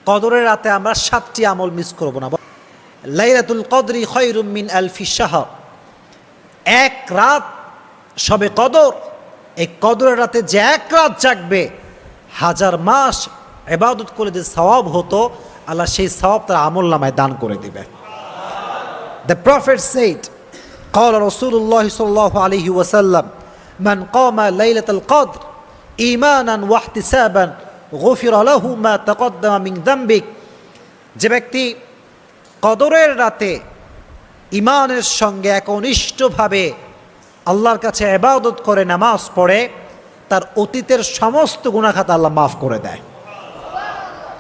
কদরের রাতে আমরা 7টি আমল মিস করব না। লাইলাতুল কদরি খায়রুম মিন আলফি শাহর, এক রাত শবে কদর, এই কদরের রাতে যে এক রাত জাগবে 1000 মাস ইবাদত করে যে সওয়াব হতো, আল্লাহ সেই সওয়াব তার আমল নামায় দান করে দিবে। The Prophet said, قال رسول الله صلى الله عليه وسلم من قام ليلة القدر إيمانا واحتسابا غفر له ما تقدم من ذنبه। যে ব্যক্তি কদরের রাতে ঈমানের সঙ্গে একনিষ্ঠভাবে আল্লাহর কাছে ইবাদত করে নামাজ পড়ে, তার অতীতের সমস্ত গুনাহ খাতা আল্লাহ মাফ করে দেয়।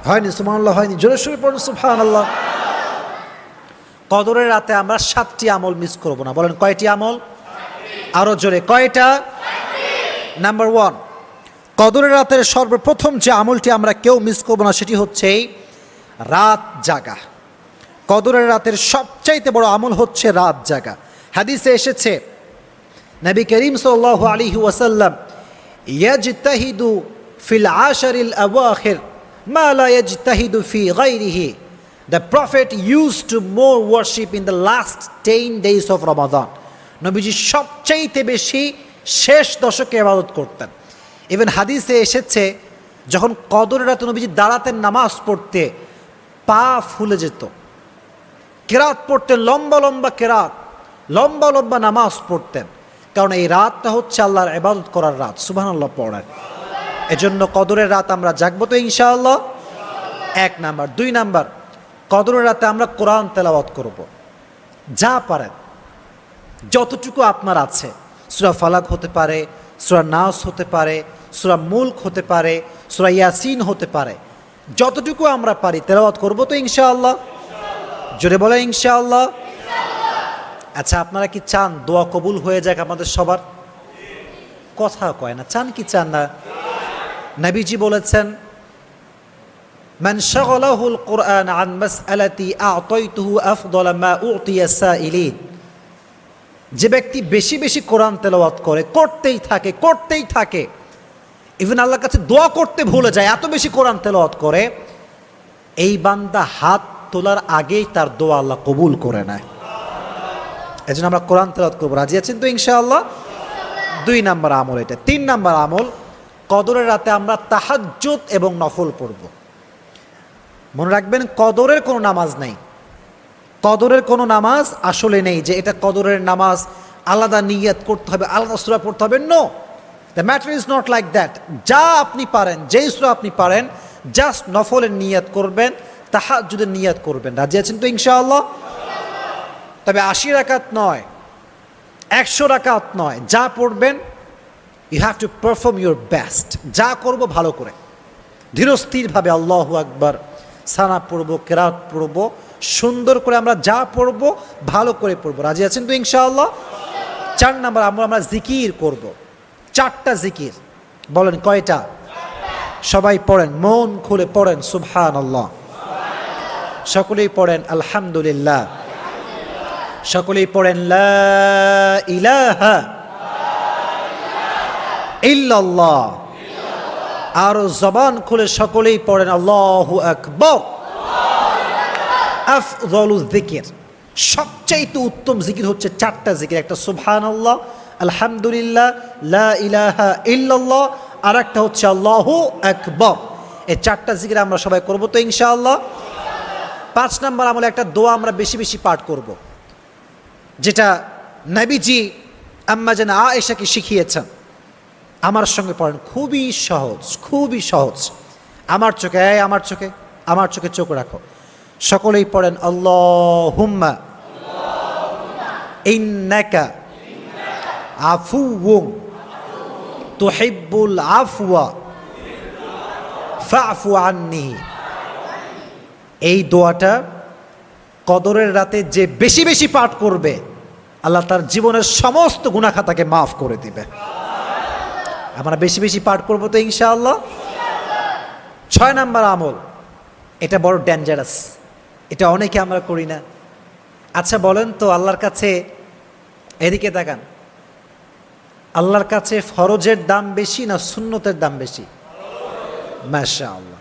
হয়নি? সুবহানাল্লাহ হয়নি? জোরে সোরে পড়ুন সুবহানাল্লাহ। কদরের রাতে আমরা 7টি আমল মিস করব না। বলেন কয়টি আমল? আরো জোরে, কয়টা? নাম্বার 1, কদরের রাতের সর্বপ্রথম যে আমলটি আমরা কেউ মিস করব না সেটি হচ্ছে রাত জাগা। কদরের রাতের সবচাইতে বড় আমল হচ্ছে রাত জাগা। হাদিসে এসেছে নবী করিম সাল্লাল্লাহু আলাইহি ওয়াসাল্লাম ইয়াজতাহিদু ফিল আশারিল আওয়াখির মা লা ইয়াজতাহিদু ফি গায়রিহি। The Prophet used to more worship in the last 10 days of Ramadan. নবীজি সবচাইতে বেশি শেষ দশকে ইবাদত করতেন। ইভেন হাদিসে এসেছে যখন কদরের রাতে নবীজি দাঁড়াতেন নামাজ পড়তে, পা ফুলে যেত। কেরাত পড়তেন, লম্বা লম্বা কেরাত, লম্বা লম্বা নামাজ পড়তেন, কারণ এই রাতটা হচ্ছে আল্লাহর ইবাদত করার রাত। সুবহানাল্লাহ পড়েন। এজন্য কদরের রাত আমরা জাগবো তো ইনশাআল্লাহ। 1 নাম্বার। 2 নাম্বার, কদরের রাতে আমরা কোরআন তেলাওয়াত করব। যা পারেন, যতটুকু আপনার আছে, সূরা ফালাক হতে পারে, সূরা নাস হতে পারে, সূরা মুলক হতে পারে, সূরা ইয়াসিন হতে পারে, যতটুকু আমরা পারি তেলাওয়াত করব তো ইনশাআল্লাহ। জোরে বলে ইনশাআল্লাহ। আচ্ছা, আপনারা কি চান দোয়া কবুল হয়ে যাক আমাদের সবার? কথা কয় না, চান কি চান না? নবীজি বলেছেন মান শাগালাহুল কুরআন আন মাসআলাতি আ'তাইতুহু আফদালা মা উ'তিয়া সাইলিন। যে ব্যক্তি বেশি বেশি কোরআন তেলাওয়াত করে, করতেই থাকে, ইভেন আল্লাহর কাছে দোয়া করতে ভুলে যায়, এত বেশি কোরআন তেলাওয়াত করে, এই বান্দা হাত তোলার আগেই তার দোয়া আল্লাহ কবুল করে নেয়। এজন্য আমরা কোরআন তেলাওয়াত করব। রাজি আছেন তো ইনশাআল্লাহ? 2 নাম্বার আমল এটা। 3 নাম্বার আমল, কদরের রাতে আমরা তাহাজ্জুদ এবং নফল পড়ব। মনে রাখবেন, কদরের কোনো নামাজ নেই, কদরের কোনো নামাজ আসলে নেই যে এটা কদরের নামাজ, আলাদা নিয়ত করতে হবে, আলাদা সূরা পড়তে হবে। No, the matter is not like that. যা আপনি পারেন, যেই সূরা আপনি পারেন, জাস্ট নফলের নিয়ত করবেন, তাহাজ্জুদের নিয়ত করবেন। রাজি আছেন তো ইনশাআল্লাহ? তবে 80 রাকাত নয়, 100 রাকাত নয়, যা পড়বেন you have to perform your best. যা করব ভালো করে, ধীরস্থিরভাবে আল্লাহু আকবার সানা পড়ব, কেরাত পড়ব, সুন্দর করে আমরা যা পড়ব ভালো করে পড়ব। রাজি আছেন তো ইনশাআল্লাহ? 4 নাম্বার আমরা জিকির করব। 4টা জিকির। বলেন কয়টা? সবাই পড়েন, মন খুলে পড়েন সুবহানাল্লাহ। সকলেই পড়েন আলহামদুলিল্লাহ। সকলেই পড়েন লা ইলাহা ইল্লাল্লাহ। আর জবান খুলে সকলেই পড়েন আল্লাহু আকবার। আফযলুয যিকির, সবচাইতে উত্তম জিকির হচ্ছে 4টা জিকির। একটা সুবহানাল্লাহ, আলহামদুলিল্লাহ, লা ইলাহা ইল্লাল্লাহ, আর একটা হচ্ছে আল্লাহু আকবার। এই 4টা জিকির আমরা সবাই করব তো ইনশাআল্লাহ। 5 নাম্বার আমলে একটা দোয়া আমরা বেশি বেশি পাঠ করব, যেটা নবীজি আম্মা জান আয়েশাকে শিখিয়েছেন। আমার সঙ্গে পড়েন, খুবই সহজ, খুবই সহজ। আমার চোখে চোখ রাখো। সকলেই পড়েন আল্লাহুম্মা ইন্নাকা আফুউন তুহিব্বুল আফওয়া ফা'ফু আন্নি। এই দোয়াটা কদরের রাতে যে বেশি বেশি পাঠ করবে, আল্লাহ তার জীবনের সমস্ত গুনাহ খাতাকে মাফ করে দিবে। আমরা বেশি বেশি পাঠ করব তো ইনশাআল্লাহ। 6 নাম্বার আমল, এটা বড় ডেঞ্জারাস, এটা অনেকে আমরা করি না। আচ্ছা বলেন তো, আল্লাহর কাছে, এদিকে তাকান, আল্লাহর কাছে ফরজের দাম বেশি না সুন্নতের দাম বেশি? মাশাআল্লাহ।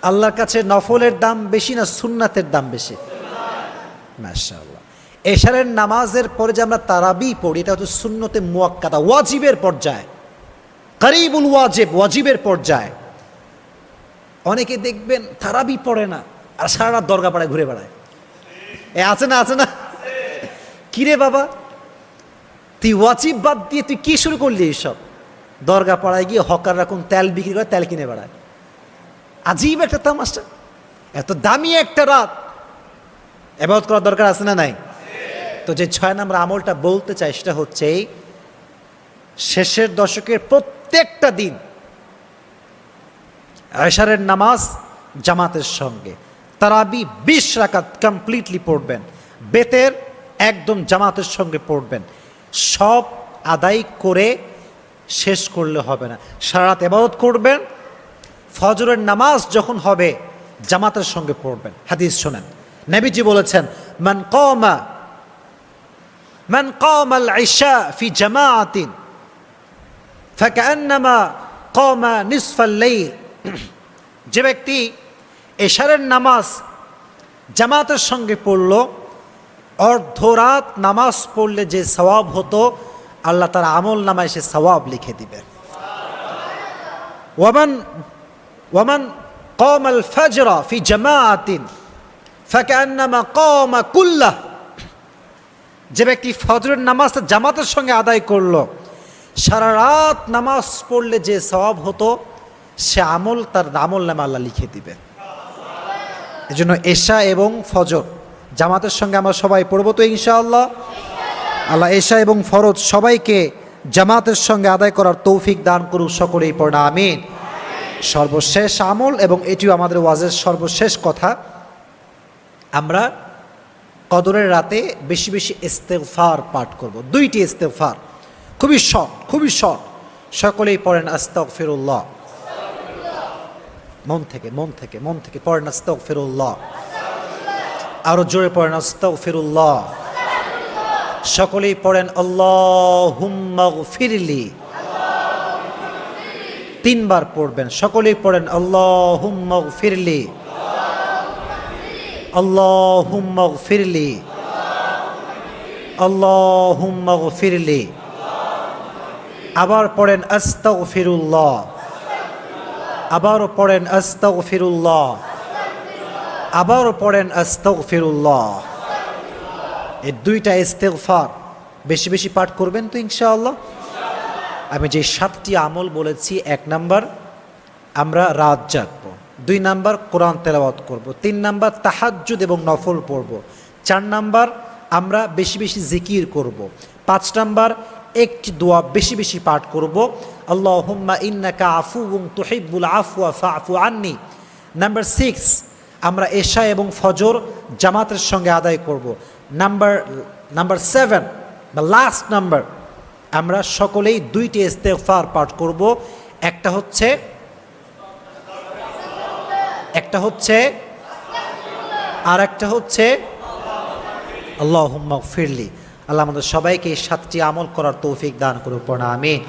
আল্লাহর কাছে নফলের দাম বেশি না সুন্নাতের দাম বেশি? মাশাআল্লাহ। এশারের নামাজের পরে যে আমরা তারাবি পড়ি, এটা হচ্ছে সুন্নতে মুয়াক্কাদা, ওয়াজিবের পর্যায়ে, করিবুল ওয়াজিব, ওয়াজিবের পর্যায়ে। অনেকে দেখবেন তারাবি পড়ে না আর সারা রাত দরগা পাড়ায় ঘুরে বেড়ায়। আছে না, আছে না? কিরে বাবা, তুই ওয়াজিব বাদ দিয়ে তুই কি শুরু করলি? এইসব দরগা পাড়ায় গিয়ে হকাররা কোন তেল বিক্রি করে তেল কিনে বেড়ায়। আজীব একটা তামাশা। এত দামি একটা রাত ইবাদত করার দরকার আছে না নাই? তো যে 6 নম্বর আমলটা বলতে চাই সেটা হচ্ছে এই শেষের দশকের প্রত্যেকটা দিন এশারের নামাজ জামাতের সঙ্গে, তারাবি 20 রাকাত কমপ্লিটলি পড়বেন, বেতের একদম জামাতের সঙ্গে পড়বেন। সব আদায় করে শেষ করলে হবে না, সারা রাত ইবাদত করবেন। ফজরের নামাজ যখন হবে জামাতের সঙ্গে পড়বেন। হাদিস শোনেন, নবীজি বলেছেন, মান কামাল ইশা ফি জামাআতিন ফাকান্নামা কামা নিসফাল লাইল। যে ব্যক্তি এশারের নামাজ জামাতের সঙ্গে পড়ল, অর্ধরাত নামাজ পড়লে যে সওয়াব হতো আল্লাহ তার আমল নামায় সে সওয়াব লিখে দিবেন। ওয়ামান কামাল ফাজরা ফি জামাআতিন ফাকান্নামা কামা কুল্লাহ। যে ব্যক্তি ফজরের নামাজটা জামাতের সঙ্গে আদায় করলো, সারা রাত নামাজ পড়লে যে সওয়াব হতো সে আমল তার আমল নামে আল্লাহ লিখে দিবে। এজন্য এশা এবং ফজর জামাতের সঙ্গে আমরা সবাই পড়বো তো ইনশাআল্লাহ। আল্লাহ এশা এবং ফরজ সবাইকে জামাতের সঙ্গে আদায় করার তৌফিক দান করুক, সকলেই পড়া আমিন। সর্বশেষ আমল, এবং এটিও আমাদের ওয়াজের সর্বশেষ কথা, আমরা কদরের রাতে বেশি বেশি ইস্তেগফার পাঠ করব। 2টি ইস্তেগফার, খুবই শর্ট। সকলেই পড়েন আস্তাগফিরুল্লাহ। মন থেকে পড়েন আস্তাগফিরুল্লাহ। আরো জোরে পড়েন আস্তাগফিরুল্লাহ। সকলেই পড়েন আল্লাহুম্মা গফিরলি। 3 বার পড়বেন। সকলেই পড়েন আল্লাহুম্মা গফিরলি, আল্লাহুম্মা গফিরলি, আল্লাহুম্মা গফিরলি। আবার পড়েন আস্তাগফিরুল্লাহ, আবারও পড়েন আস্তাগফিরুল্লাহ, আবারও পড়েন আস্তাগফিরুল্লাহ। এই 2টা ইস্তেগফার বেশি বেশি পাঠ করবেন তো ইনশাআল্লাহ। আমি যে 7টি আমল বলেছি, 1 নাম্বার আমরা রাত জাগবো, 2 নাম্বার কোরআন তেলাওয়াত করব, 3 নাম্বার তাহাজ্জুদ এবং নফল পড়ব, 4 নাম্বার আমরা বেশি বেশি জিকির করব, 5 নাম্বার একটি দোয়া বেশি বেশি পাঠ করব, আল্লাহুম্মা ইন্নাকা আফুউন তুহিব্বুল আফওয়া ফাআফু আন্নি। নাম্বার 6 আমরা এশা এবং ফজর জামাতের সঙ্গে আদায় করব। নাম্বার 7 বা লাস্ট নাম্বার, আমরা সকলেই 2টি ইস্তেগফার পাঠ করব। একটা হচ্ছে আর একটা হচ্ছে আল্লাহুম্মা গফিরলি। আল্লাহ আমাদের সবাইকে এই 7টি আমল করার তৌফিক দান করুন, আমিন।